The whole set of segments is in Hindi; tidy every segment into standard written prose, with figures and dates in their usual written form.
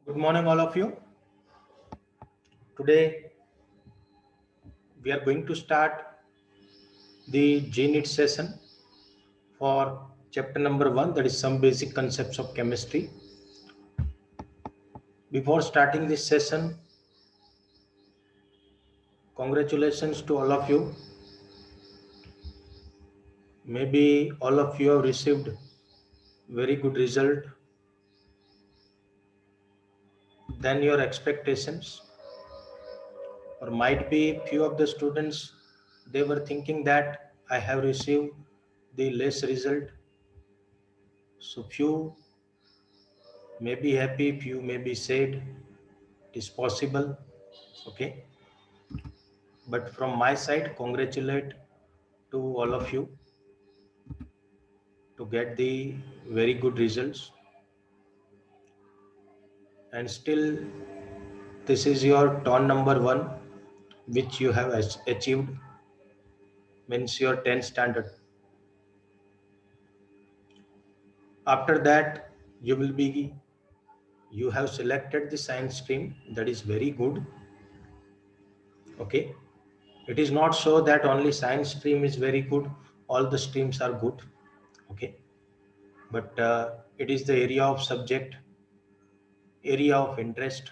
Good morning, all of you. Today, we are going to start the GNET session for chapter number 1, that is some basic concepts of chemistry. Before starting this session, congratulations to all of you. Maybe all of you have received very good result than your expectations, or might be few of the students, they were thinking that I have received the less result. So few may be happy, few may be sad. It is possible, okay? But from my side, congratulate to all of you to get the very good results. And still, this is your turn number 1, which you have achieved, means your 10th standard. After that, you have selected the science stream. That is very good, okay? It is not so that only science stream is very good, all the streams are good, okay? But it is the area of subject, area of interest,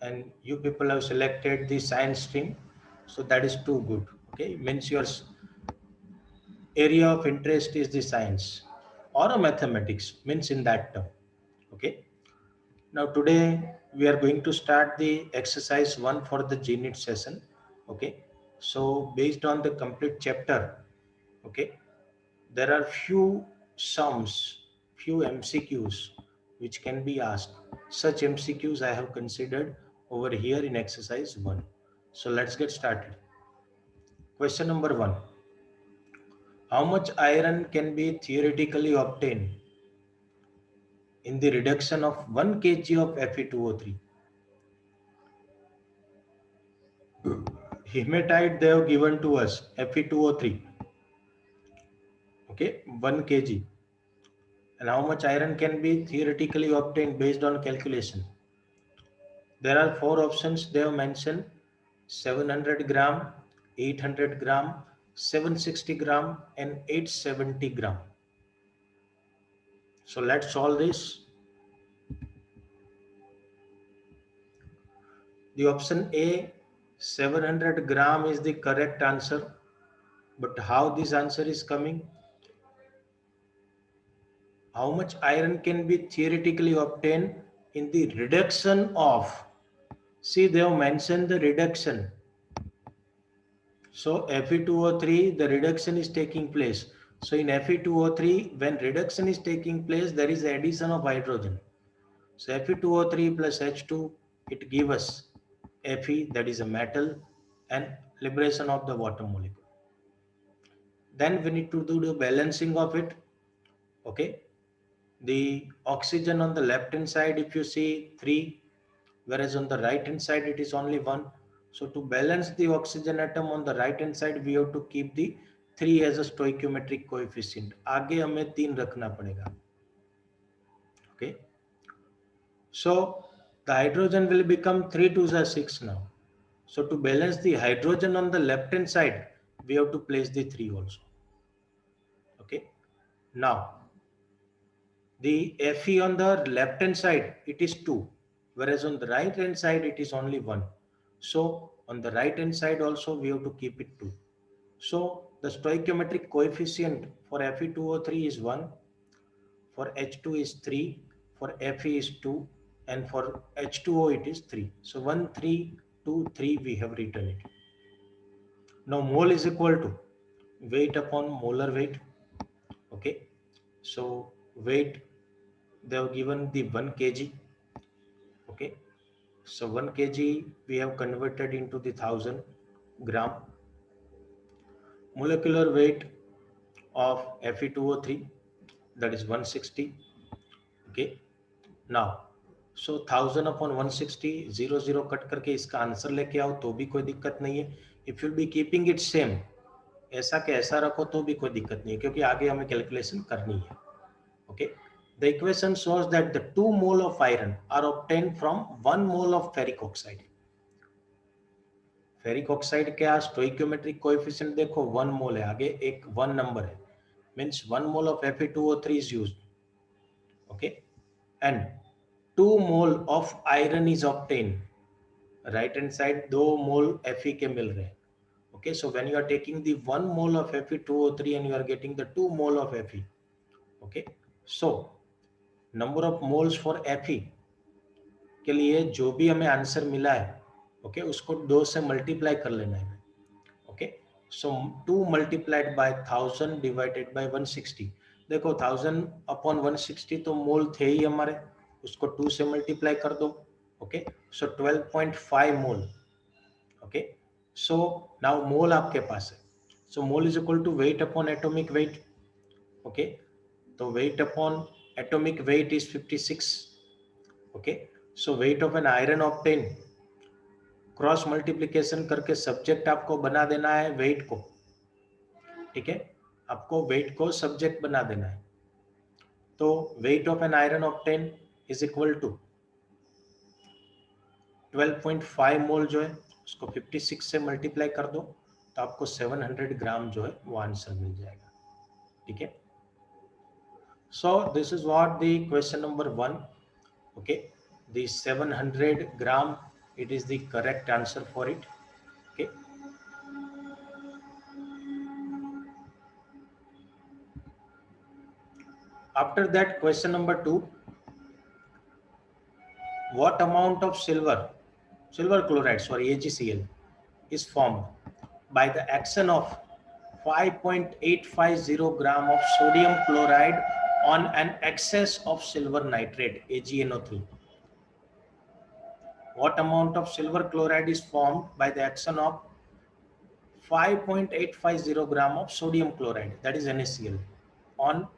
and you people have selected the science stream, so that is too good, okay? Means your area of interest is the science or a mathematics, means in that term, okay? Now today we are going to start the exercise 1 for the GNET session, okay? So based on the complete chapter, okay, there are few sums, few MCQs which can be asked. Such MCQs I have considered over here in exercise 1. So let's get started. Question number 1. How much iron can be theoretically obtained in the reduction of 1 kg of Fe2O3? Hematite they have given to us, Fe2O3, okay, 1 kg. And how much iron can be theoretically obtained based on calculation? There are 4 options they have mentioned: 700 gram, 800 gram, 760 gram, and 870 gram. So let's solve this. The option A, 700 gram, is the correct answer. But how this answer is coming? How much iron can be theoretically obtained in the reduction of? See, they have mentioned the reduction. So Fe2O3, the reduction is taking place. So in Fe2O3, when reduction is taking place, there is addition of hydrogen. So Fe2O3 plus H2, it gives us Fe, that is a metal, and liberation of the water molecule. Then we need to do the balancing of it, okay? The oxygen on the left hand side, if you see 3, whereas on the right hand side it is only 1. So to balance the oxygen atom on the right hand side, we have to keep the 3 as a stoichiometric coefficient. आगे हमें 3 रखना पड़ेगा, okay? So the hydrogen will become 3 2s are 6 now. So to balance the hydrogen on the left hand side, we have to place the 3 also, okay? Now the Fe on the left hand side, it is 2, whereas on the right hand side it is only 1. So on the right hand side also we have to keep it 2. So the stoichiometric coefficient for Fe2O3 is 1, for H2 is 3, for Fe is 2, and for H2O it is 3. So 1 3 2 3 we have written it. Now mole is equal to weight upon molar weight, okay? So weight, they have given the 1 kg, okay? So 1 kg we have converted into the 1000 gram. Molecular weight of Fe2O3, that is 160, okay? Now so 1000 upon 160, 0 cut करके इसका आंसर लेके आओ तो भी कोई दिक्कत नहीं है. If you'll be keeping it same, ऐसा के ऐसा रखो तो भी कोई दिक्कत नहीं है, क्योंकि आगे हमें कैलकुलेशन करनी है, okay? The equation shows that the 2 mole of iron are obtained from 1 mole of ferric oxide. Ferric oxide क्या स्टोइकियोमेट्रिक कोएफिशिएंट देखो 1 मोल है, आगे एक 1 नंबर है, means 1 mole of Fe2O3 is used. Okay, and 2 mole of iron is obtained. Right hand side 2 mole Fe के मिल रहे हैं. Okay, so when you are taking the 1 mole of Fe2O3 and you are getting the 2 mole of Fe. Okay, so number of moles for Fe के लिए जो भी हमें आंसर मिला है, ओके, उसको 2 से मल्टीप्लाई कर लेना है. Okay, so 2 multiplied by 1000 divided by 160. देखो 1000 अपॉन 160 तो मोल थे ही हमारे, उसको 2 से मल्टीप्लाई कर दो. Okay, so 12.5 mole. Okay, so now mole आपके पास है, so mole is equal to weight upon atomic weight. Okay, तो weight upon atomic weight is 56. Okay, so weight of an iron obtain, cross multiplication करके सब्जेक्ट आपको बना देना है वेट को. ठीक है, आपको वेट को सब्जेक्ट बना देना है. तो weight of an iron obtain is equal to 12.5 mole जो है उसको 56 से मल्टीप्लाई कर दो तो आपको 700 ग्राम जो है वो आंसर मिल जाएगा. ठीक है, so this is what the question number 1. Okay, the 700 gram, it is the correct answer for it. Okay, after that, question number 2, what amount of silver chloride, sorry, AgCl, is formed by the action of 5.850 gram of sodium chloride on an excess of silver nitrate, AgNO3. What amount of silver chloride is formed by the action of 5.850 gram of sodium chloride, that is NaCl, on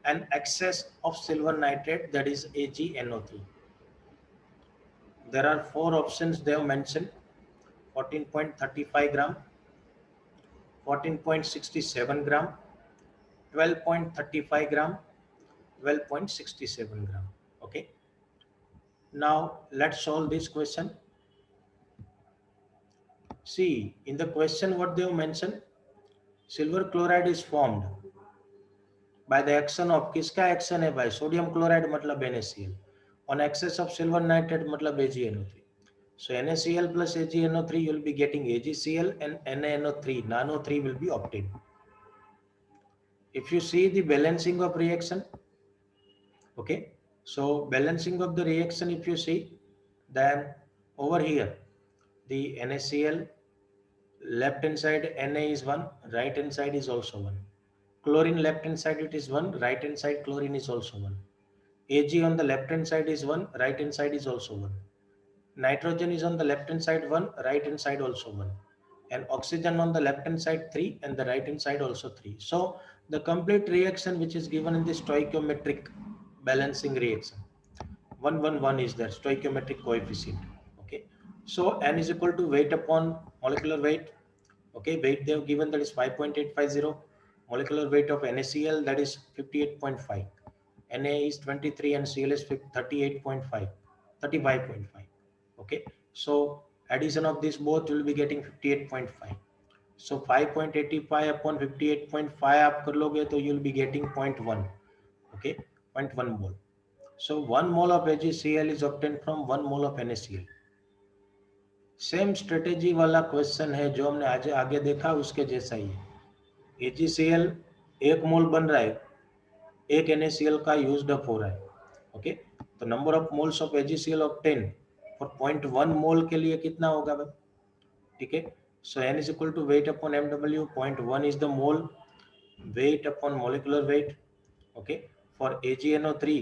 an excess of silver nitrate, that is AgNO3. There are 4 options they have mentioned: 14.35 gram, 14.67 gram, 12.35 gram, 12.67 gram. Okay, now let's solve this question. See, in the question what they have mentioned, silver chloride is formed by the action of, किसका action है भाई, सोडियम क्लोराइड मतलब NaCl, on excess of silver nitrate मतलब AgNO3. So NaCl plus AgNO3, you will be getting AgCl, and NaNO3, nano3 will be obtained. If you see the balancing of reaction, okay, so balancing of the reaction, if you see, then over here the NaCl, left hand side Na is 1, right hand side is also 1. Chlorine, left hand side it is 1, right hand side chlorine is also 1. Ag on the left hand side is 1, right hand side is also 1. Nitrogen is on the left hand side 1, right hand side also 1. And oxygen on the left hand side 3, and the right hand side also 3. So the complete reaction which is given in the stoichiometric balancing reaction, 111 is there, stoichiometric coefficient. Okay, so N is equal to weight upon molecular weight. Okay, weight they have given, that is 5.850. Molecular weight of NaCl, that is 58.5. Na is 23 and Cl is 38.5, 35.5. Okay, so addition of this both will be getting 58.5. So 5.85 upon 58.5 आप कर लोगे तो you will be getting 0.1. Okay, 0.1 mole. So 1 mole of AgCl is obtained from 1 mole of NaCl. Same strategy वाला क्वेश्चन है जो हमने आज आगे देखा, उसके जैसा ही है. AgCl 1 मोल बन रहा है, 1 NaCl का यूज्ड अप हो रहा है. ओके, तो number of moles of AgCl obtain for 0.1 mole के लिए कितना होगा भाई? ठीक है, so N is equal to weight upon MW. 0.1 is the mole, weight upon molecular weight. Okay, for AgNO3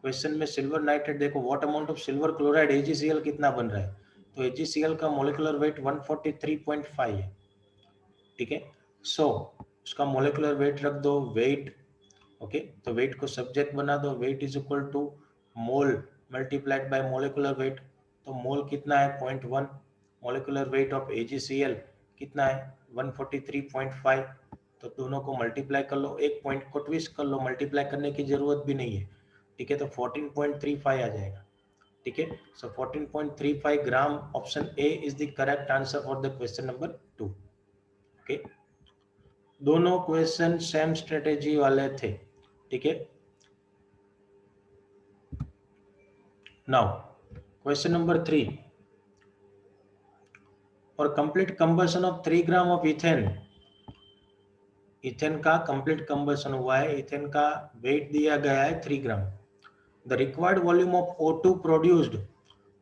question में सिल्वर नाइट्रेट देखो, what amount of silver chloride, AgCl कितना बन रहा है, तो AgCl का मोलिकुलर वेट 143.5 है. ठीक है, सो उसका मोलिकुलर वेट रख दो, वेट. ओके, तो वेट को सब्जेक्ट बना दो, weight is equal to mole multiplied by molecular weight. तो मोल कितना है 0.1, मोलिकुलर वेट ऑफ AgCl कितना है 143.5. तो दोनों को मल्टीप्लाई कर लो, एक पॉइंट को ट्विस्ट कर लो, मल्टीप्लाई करने की जरूरत भी नहीं है. ठीक है, तो 14.35 आ जाएगा। ठीक है, so 14.35 gram, option A is the correct answer for the question number 2। Okay, दोनों क्वेश्चन सेम स्ट्रेटेजी वाले थे। ठीक है, now question number 3, for complete combustion of 3 gram of ethane, ethane का कंप्लीट कंबशन हुआ है, इथेन का वेट दिया गया है 3 gram, the required volume of O2 produced,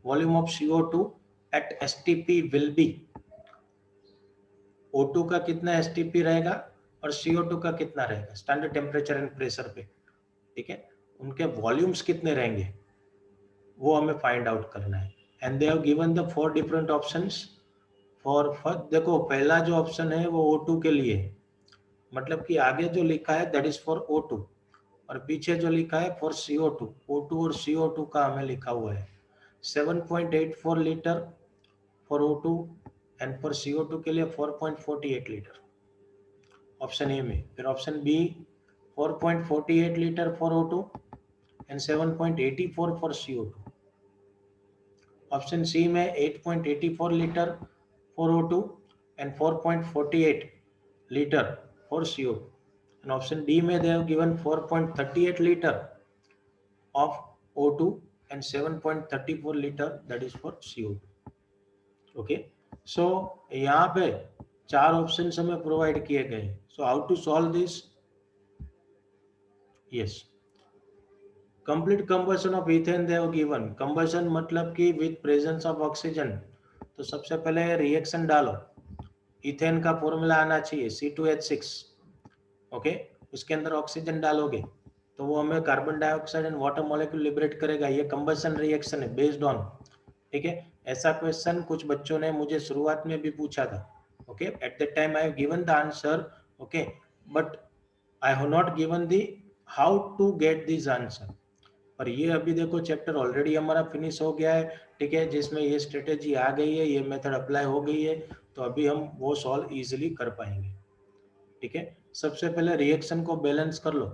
volume of CO2 at STP will be, O2 का कितना STP रहेगा और CO2 का कितना रहेगा स्टैंडर्ड टेम्परेचर एंड प्रेशर पे। ठीक है, उनके वॉल्यूम्स कितने रहेंगे वो हमें फाइंड आउट करना है। And they have given the 4 different options for first. देखो पहला जो ऑप्शन है वो O2 के लिए, मतलब कि आगे जो लिखा है दैट इज फॉर O2 और पीछे जो लिखा है फॉर CO2, O2 और CO2 का हमें लिखा हुआ है 7.84 litre for O2 and for CO2 के लिए 4.48 लीटर ऑप्शन ए में। फिर option B 4.48 litre for O2 and 7.84 for CO2। Option C में 8.84 litre for O2 and 4.48 litre for CO2। And option D में they have given 4.38 liter of O2 and 7.34 liter that is for CO2. Okay, so यहाँ पे 4 ऑप्शंस हमें प्रोवाइड किए गए। So how to solve this? Yes, complete combustion of ethane they have given। combustion मतलब कि with presence of oxygen। तो सबसे पहले रिएक्शन डालो, इथेन का फॉर्मूला आना चाहिए C2H6। ओके, उसके अंदर ऑक्सीजन डालोगे तो वो हमें carbon dioxide and water molecule liberate करेगा। ये कंबशन रिएक्शन है बेस्ड ऑन। ठीक है, ऐसा क्वेश्चन कुछ बच्चों ने मुझे शुरुआत में भी पूछा था। Okay, at that time I have given the answer. Okay, but I have not given the how to get this answer. पर ये अभी देखो चैप्टर ऑलरेडी हमारा फिनिश हो गया है। ठीक है, जिसमें ये स्ट्रेटेजी आ गई है, ये मेथड अप्लाई हो गई है, तो अभी हम वो सॉल्व इजिली कर पाएंगे। ठीक है, सबसे पहले रिएक्शन को बैलेंस कर लो।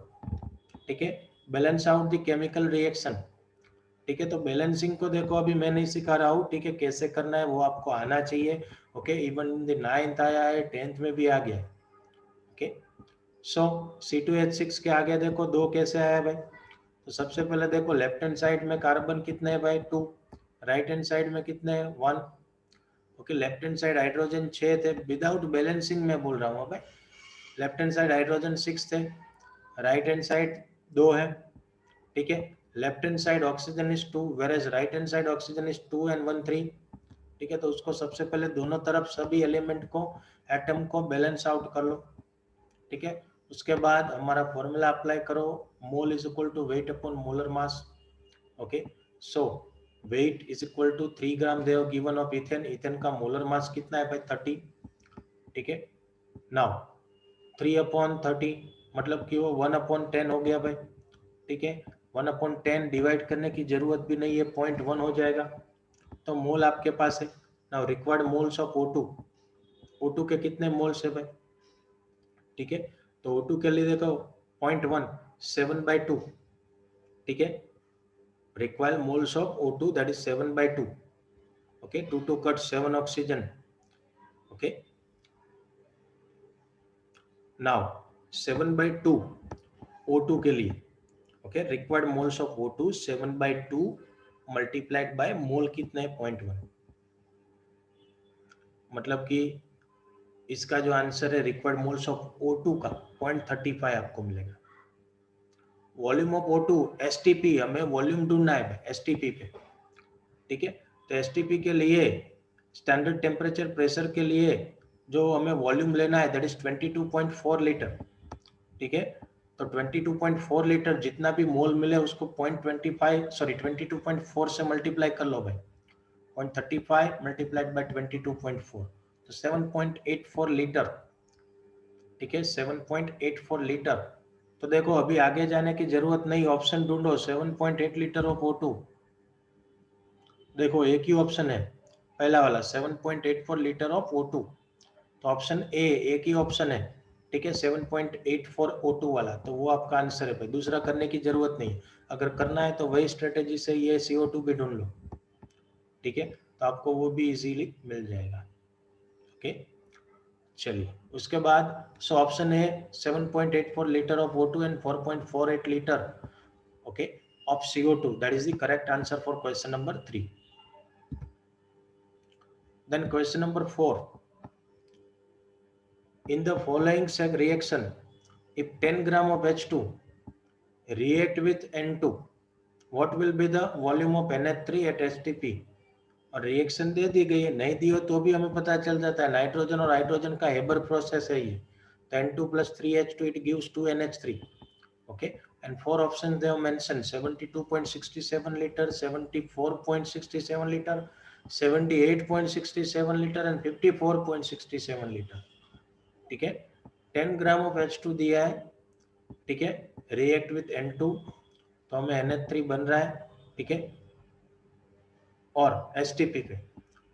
ठीक है, balance out the chemical reaction. ठीक है, तो बैलेंसिंग को देखो अभी मैं नहीं सिखा रहा हूँ। ठीक है, कैसे करना है वो आपको आना चाहिए। Okay, even in the 9th आया है, 10th में भी आ गया। ओके, सो C2H6 के आगे देखो 2 कैसे आया भाई। तो सबसे पहले देखो लेफ्ट हैंड साइड में कार्बन कितने है भाई 2, राइट हैंड साइड में कितने हैं 1। Okay, left hand side hydrogen 6 थे, विदाउट बैलेंसिंग में बोल रहा हूँ भाई। लेफ्ट हैंड साइड हाइड्रोजन 6 थे, राइट हैंड साइड 2 है। ठीक है, left hand side oxygen is 2 whereas right hand side oxygen is 2 and 1 3। ठीक है, तो उसको सबसे पहले दोनों तरफ सभी एलिमेंट को, एटम को बैलेंस आउट कर लो। ठीक है, उसके बाद हमारा फॉर्मूला अप्लाई करो, mole is equal to weight upon molar mass. Okay, so weight is equal to 3 gram they have given of ethane. Ethane का मोलर मास कितना है भाई 30। ठीक है, नाउ 3/30 मतलब कि वो 1/10 हो गया भाई। ठीक है, 1/10 डिवाइड करने की जरूरत भी नहीं है, 0.1 हो जाएगा। तो मोल आपके पास है। Now required moles of O2, O2 के कितने मोल्स है भाई। ठीक है, तो O2 के लिए देखो 0.1 7/2। ठीक है, required moles of O2 that is 7/2। Okay, 2 to cut 7 oxygen. Okay, now 7/2 O2 के लिए। Okay, required moles of O2 7/2 multiplied by mole कितने 0.1। मतलब कि इसका जो आंसर है रिक्वायर्ड मोल्स ऑफ O2 का 0.35 आपको मिलेगा। वॉल्यूम ऑफ O2 STP, हमें वॉल्यूम ढूंढना है STP पे। ठीक है, तो STP के लिए स्टैंडर्ड टेम्परेचर प्रेशर के लिए जो हमें वॉल्यूम लेना है दैट इज 22.4 लीटर। ठीक है, तो 22.4 लीटर जितना भी मोल मिले उसको 22.4 से मल्टीप्लाई कर लो भाई। 0.35 मल्टीप्लाइड बाय 22.4 तो 7.84 लीटर। ठीक है, 7.84 लीटर। तो देखो अभी आगे जाने की जरूरत नहीं, ऑप्शन ढूंढो 7.8 लीटर ऑफ O2। देखो एक ही ऑप्शन है पहला वाला 7.84 लीटर ऑफ O2, तो ऑप्शन ए एक ही ऑप्शन है। ठीक है, 7.84 O2 वाला, तो वो आपका आंसर है भाई, दूसरा करने की जरूरत नहीं। अगर करना है तो वही स्ट्रेटेजी से ये CO2 भी ढूंढ लो, ठीक है, तो आपको वो भी इजीली मिल जाएगा। ओके, चलिए उसके बाद सो ऑप्शन है 7.84 litre of O2 and 4.48 litre okay of CO2, that is the correct answer for question number 3. Then question number 4, in the following reaction, if 10 gram of H2 react with N2, what will be the volume of NH3 at STP? और रिएक्शन दे दी गई है, नहीं दी हो तो भी हमें पता चल जाता है, नाइट्रोजन और हाइड्रोजन का हेबर प्रोसेस है ये, तो N2 plus 3H2 it gives 2NH3. Okay, and 4 options they have mentioned: 72.67 liter, 74.67 liter, 78.67 liter and 54.67 liter. ठीक है, 10 ग्राम ऑफ H2 दिया है, ठीक है, रिएक्ट विथ N2, तो हमें NH3 बन रहा है, ठीक है, और STP पे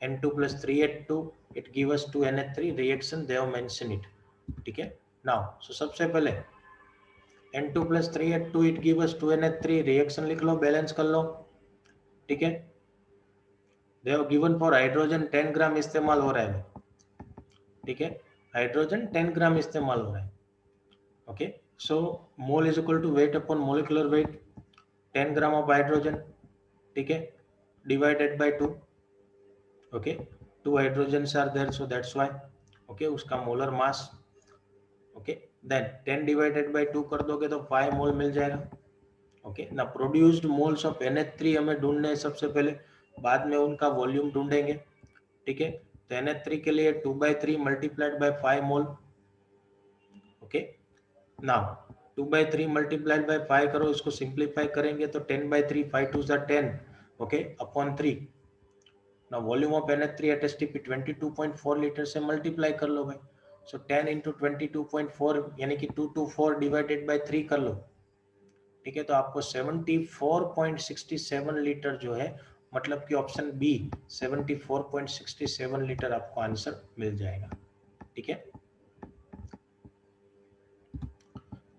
N2 plus 3H2 it give us 2NH3 reaction they have mentioned it, ठीक है। नाउ सो सबसे पहले N2 plus 3H2 it give us 2NH3 reaction लिख लो, बैलेंस कर लो, ठीक है। दे हैव गिवन फॉर हाइड्रोजन 10 ग्राम इस्तेमाल हो रहा है, ठीक है, हाइड्रोजन 10 ग्राम इस्तेमाल हो रहा है। Okay, so mole is equal to weight upon molecular weight, 10 gram of hydrogen, ठीक है, divided by 2, okay, 2 hydrogens are there so that's why, okay, उसका molar mass, okay, then 10 divided by 2 कर दोगे तो 5 मोल मिल जाएगा। ओके ना, प्रोड्यूस्ड मोल्स ऑफ NH3 हमें ढूंढने हैं सबसे पहले, बाद में उनका वॉल्यूम ढूंढेंगे, ठीक है। तो NH3 के लिए 2/3 multiplied by 5 mole, okay, now 2/3 multiplied by 5 करो, इसको सिंप्लीफाई करेंगे तो 10/3, 5 2 10, ओके, अपॉन 3। ना volume of NH3 at STP 22.4 litre से मल्टीप्लाई कर लो भाई, सो 10 इंटू 22.4 यानी कि 224 डिवाइडेड बाय 3 कर लो, ठीक है, तो आपको 74.67 लीटर जो है, मतलब कि ऑप्शन बी 74.67 लीटर आपको आंसर मिल जाएगा, ठीक है।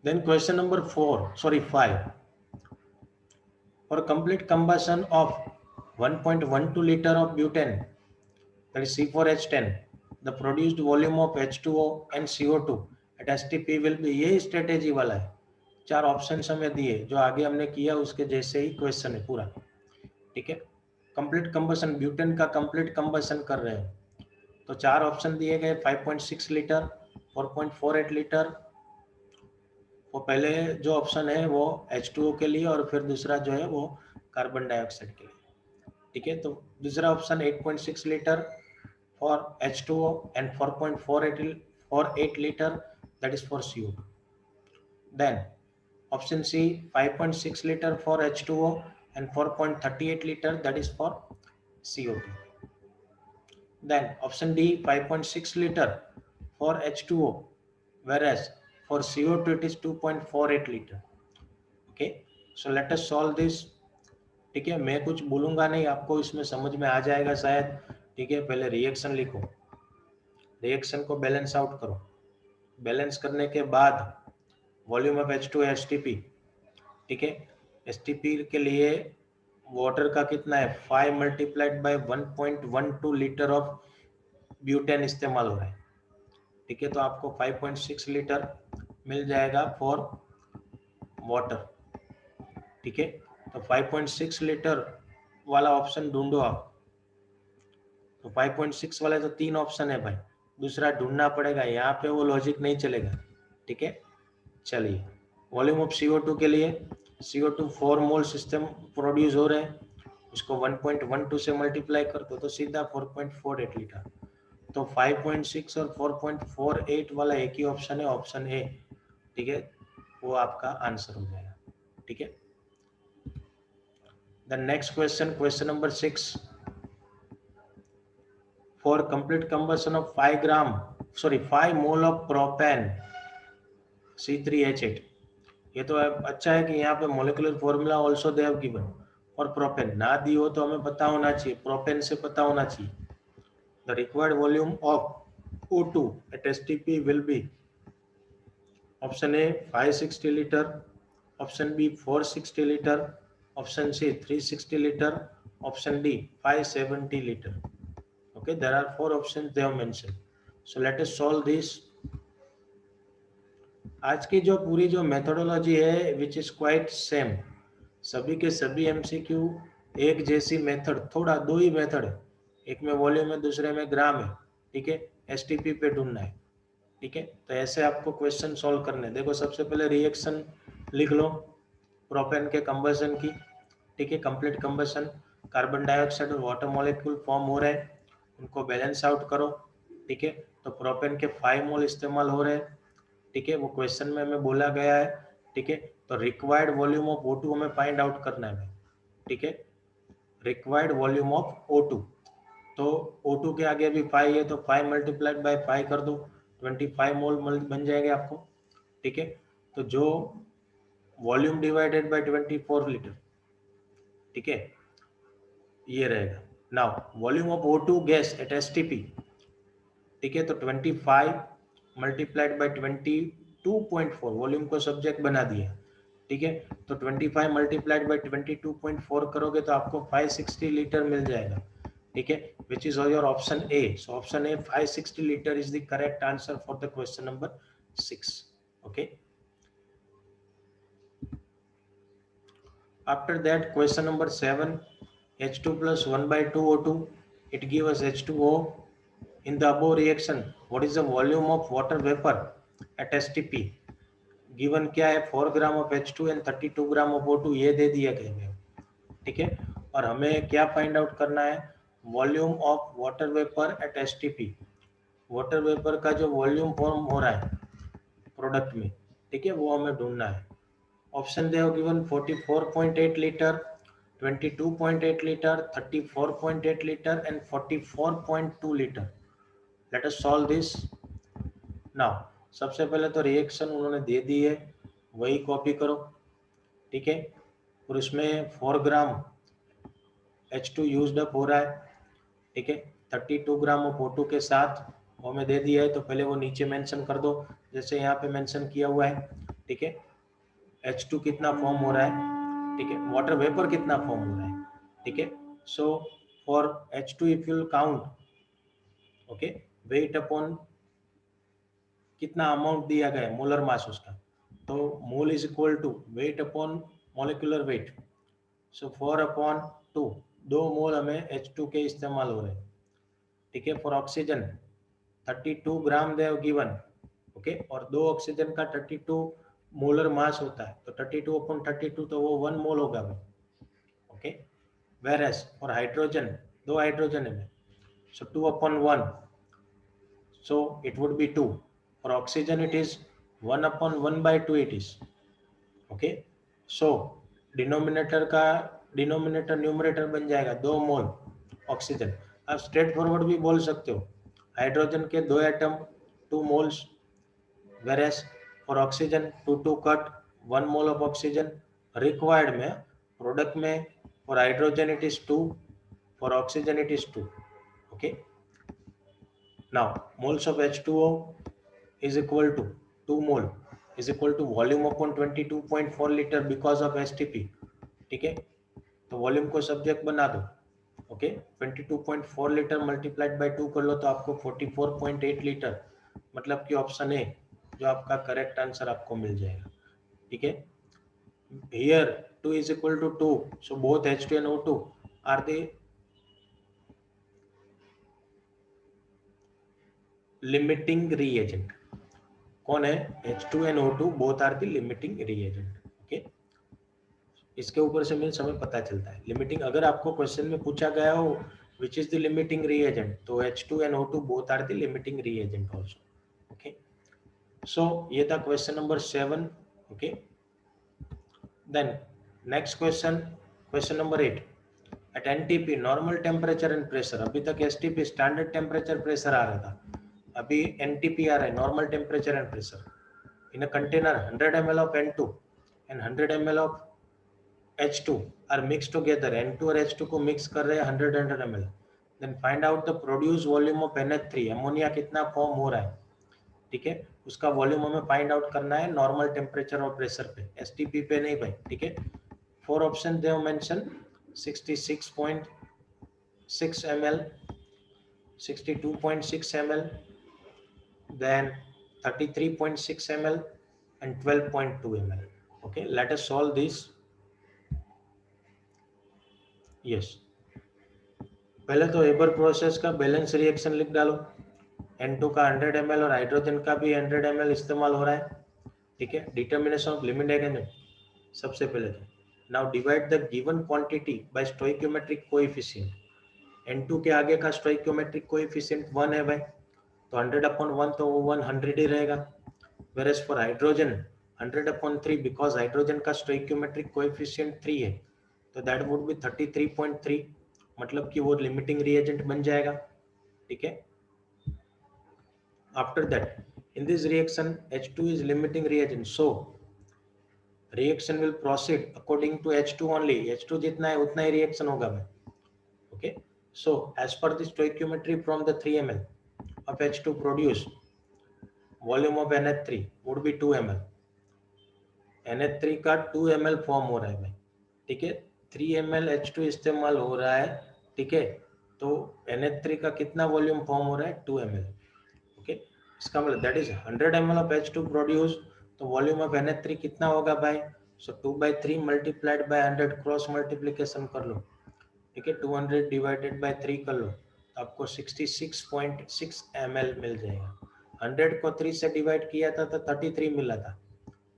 Then question number 5, for complete combustion of 1.12 litre of butane, that is C4H10, the produced volume of H2O and CO2 at STP will be, ये स्ट्रेटेजी वाला है, 4 ऑप्शंस हमें दिए, जो आगे हमने किया उसके जैसे ही क्वेश्चन है पूरा, ठीक है। कंप्लीट कंबशन, ब्यूटेन का कंप्लीट कंबशन कर रहे हैं, तो 4 ऑप्शन दिए गए, 5.6 लीटर, 4.48 लीटर, वो पहले जो ऑप्शन है वो H2O के लिए और फिर दूसरा जो है वो कार्बन डाइऑक्साइड के लिए, ठीक है। तो दूसरा option 8.6 litre for H2O and 4.48 liter that is for CO2. Then option C 5.6 liter for H2O and 4.38 liter that is for CO2. Then option D 5.6 liter for H2O, whereas for CO2 it is 2.48 liter. Okay, so let us solve this, ठीक है। मैं कुछ बोलूंगा नहीं, आपको इसमें समझ में आ जाएगा शायद, ठीक है। पहले रिएक्शन लिखो, रिएक्शन को बैलेंस आउट करो, बैलेंस करने के बाद वॉल्यूम ऑफ H2 STP, ठीक है, STP के लिए वाटर का कितना है, 5 multiplied by 1.12 litre of butane इस्तेमाल हो रहा है, ठीक है, तो आपको 5.6 लीटर मिल जाएगा फॉर वाटर, ठीक है। तो 5.6 लीटर वाला ऑप्शन ढूंढो आप, तो 5.6 वाले तो 3 ऑप्शन है भाई, दूसरा ढूंढना पड़ेगा, यहाँ पे वो लॉजिक नहीं चलेगा, ठीक है। चलिए, वॉल्यूम ऑफ CO2 के लिए CO2 4 मोल सिस्टम प्रोड्यूस हो रहे हैं, उसको 1.12 से मल्टीप्लाई कर दो तो सीधा 4.48 लीटर, तो 5.6 और 4.48 वाला एक ही ऑप्शन है, ऑप्शन ए, ठीक है, वो आपका आंसर हो जाएगा, ठीक है। The next question, question number 6, for complete combustion of 5 mole of propane C3H8, ये तो अच्छा है कि यहाँ पे molecular formula also they have given, और प्रोपेन ना दी हो तो हमें पता होना चाहिए, प्रोपेन से पता होना चाहिए, the required volume of O2 at STP will be option A 560 litre, option B 460 litre, option C 360 litre, option D 570 litre. Okay, there are four options they have mentioned. So let us solve this. आज की जो पूरी जो मेथोडोलॉजी है विच इज क्वाइट सेम, सभी के सभी एमसीक्यू एक जैसी मेथड, थोड़ा दो ही मेथड है, एक में वॉल्यूम है दूसरे में ग्राम है. ठीक है, एसटीपी पे ढूंढना है. ठीक है, तो ऐसे आपको क्वेश्चन सॉल्व करने. देखो सबसे पहले रिएक्शन लिख लो प्रोपेन के कंबशन की. ठीक है, कंप्लीट कंबशन, कार्बन डाइऑक्साइड और वाटर मॉलिक्यूल फॉर्म हो रहे हैं, उनको बैलेंस आउट करो. ठीक है, तो प्रोपेन के 5 मोल इस्तेमाल हो रहे हैं. ठीक है, वो क्वेश्चन में हमें बोला गया है. ठीक है, तो रिक्वायर्ड वॉल्यूम ऑफ O2 हमें फाइंड आउट करना है. ठीक है, रिक्वायर्ड वॉल्यूम ऑफ O2, तो O2 के आगे भी 5 है तो 5 मल्टीप्लाइड बाय 5 कर दो, 25 मोल बन जाएंगे आपको. ठीक है, तो जो वॉल्यूम डिवाइडेड बाय 24 लीटर. ठीक है, ये रहेगा. Now volume of O2 gas at STP. ठीक है, तो 25 मल्टीप्लाइड बाय 22.4, वॉल्यूम को सब्जेक्ट बना दिया. ठीक है, तो 25 मल्टीप्लाइड बाय 22.4 करोगे तो आपको 560 लीटर मिल जाएगा. ठीक है, which is your option A. So option A 560 litre is the correct answer for the question number 6. Okay, after that question number 7, H2 plus 1 by 2 O2, it gives us H2O. In the above reaction, what is the volume of water vapor at STP? Given क्या है, 4 gram of H2 and 32 gram of O2, ये दे दिया गया है. ठीक है, और हमें क्या फाइंड आउट करना है, volume of water vapour eight STP. Water vapour का जो वॉल्यूम फॉर्म हो रहा है प्रोडक्ट में. ठीक है, वो हमें ढूंढना है. Option they given 44.8 litre, 22.8 litre, 34.8 litre and 44.2 litre. Let us solve this now. सबसे पहले तो रिएक्शन उन्होंने दे दी है, वही कॉपी करो. ठीक है, और उसमें 4 ग्राम H2 यूज्ड अप हो रहा है. ठीक है, 32 ग्राम ऑफ O2 के साथ वो हमें दे दिया है, तो पहले वो नीचे मेंशन कर दो जैसे यहाँ पे मेंशन किया हुआ है. ठीक है, H2 कितना फॉर्म हो रहा है. ठीक है, वाटर वेपर कितना फॉर्म हो रहा है. ठीक है, so for H2 if you count, okay, weight upon कितना अमाउंट दिया गया है, मोलर मास उसका, तो mole is equal to weight upon molecular weight. So 4 upon 2, 2 mole हमें H2 के इस्तेमाल हो रहे हैं. ठीक है, for oxygen 32 gram they given. Okay, और 2 ऑक्सीजन का 32 मोलर मास होता है, तो 32 अपॉन 32 तो वो 1 मोल होगा भाई. Okay, whereas for hydrogen, 2 hydrogen है, so 2 upon 1, so it would be 2. For oxygen it is 1 upon 1 by 2 it is. Okay, so denominator का डिनोमिनेटर न्यूमरेटर बन जाएगा 2 मोल ऑक्सीजन. आप स्ट्रेट फॉरवर्ड भी बोल सकते हो, हाइड्रोजन के 2 atom 2 moles, whereas for oxygen 2 cut 1 mole of oxygen. Required में प्रोडक्ट में for hydrogen it is 2, for oxygen it is 2. Okay, now moles of H2O is equal to 2 mole is equal to volume upon 22.4 liter because of STP. ठीक है, तो वॉल्यूम को सब्जेक्ट बना दो. ओके, 22.4 लीटर मल्टीप्लाइड बाय 2 कर लो तो आपको 44.8 लीटर, मतलब कि ऑप्शन ए जो आपका करेक्ट आंसर आपको मिल जाएगा. ठीक है, here 2 is equal to 2, so both H2 and O2 are the limiting reagent. कौन है, H2 and O2 both are the limiting reagent. okay, इसके ऊपर से मीन्स हमें पता चलता है लिमिटिंग. अगर आपको क्वेश्चन में पूछा गया हो which is the limiting reagent, तो H2 and O2 both are the limiting reagent also. okay, so ये था question number 7. okay, then next question, question number 8. at NTP normal temperature and pressure, अभी तक STP standard temperature pressure आ रहा था, अभी NTP आ रहा है normal temperature and pressure. in a container 100 ml of N2 and 100 ml of H2 are mixed together. N2 और H2 को mix कर रहे हैं 100 ml. then find out the produced volume of NH3, ammonia कितना फॉर्म हो रहा है. ठीक है। उसका वॉल्यूम हमें फाइंड आउट करना है नॉर्मल टेम्परेचर और प्रेशर पे, एसटीपी पे नहीं भाई, ठीक है। 4 option they mention 66.6 ml, 62.6 ml, then 33.6 ml and 12.2 ml. Okay, let us solve this. Yes, पहले तो एबर प्रोसेस का बैलेंस रिएक्शन लिख डालो। N2 का 100 ml और हाइड्रोजन का भी 100 ml इस्तेमाल हो रहा है, ठीक है। डिटर्मिनेशन ऑफ लिमिट है क्या, सबसे पहले तो now divide the given quantity by stoichiometric coefficient. N2 के आगे का स्टोइकियोमेट्रिक कोएफिशिएंट 1 है भाई, तो 100/1 तो वो 100 ही रहेगा। whereas for hydrogen 100/3 because hydrogen का स्टोइकियोमेट्रिक कोएफिशिएंट 3 है, तो दैट वुड बी 33.3, मतलब कि वो लिमिटिंग रिएजेंट बन जाएगा, ठीक है। After that in this reaction H2 is limiting reagent, so reaction will proceed according to H2 only. H2 जितना है उतना ही रिएक्शन होगा भाई, okay. So as per the stoichiometry from the 3 ml of H2 produced, volume of NH3 would be 2 ml. NH3 का 2 ml फॉर्म हो रहा है भाई, ठीक है। 3 ml H2 इस्तेमाल हो रहा है, ठीक है। तो NH3 का कितना वॉल्यूम फॉर्म हो रहा है, 2 ml, ओके। इसका मतलब that is 100 ml of H2 produce, तो वॉल्यूम ऑफ NH3 कितना होगा भाई, सो 2/3 मल्टीप्लाइड बाय 100, क्रॉस मल्टीप्लिकेशन कर लो, ठीक है। 200 डिवाइडेड बाय 3 कर लो, तो आपको 66.6 ml मिल जाएगा। 100 को 3 से डिवाइड किया था तो 33 मिला था,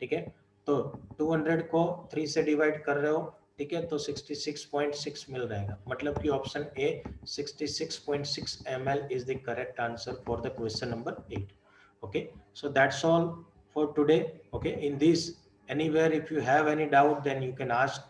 ठीक है। तो 200 को 3 से डिवाइड कर रहे हो, ठीक है, तो 66.6 मिल रहेगा, मतलब कि option A 66.6 ml is the correct answer for the question number 8. Okay, so that's all for today. Okay, in this anywhere if you have any doubt then you can ask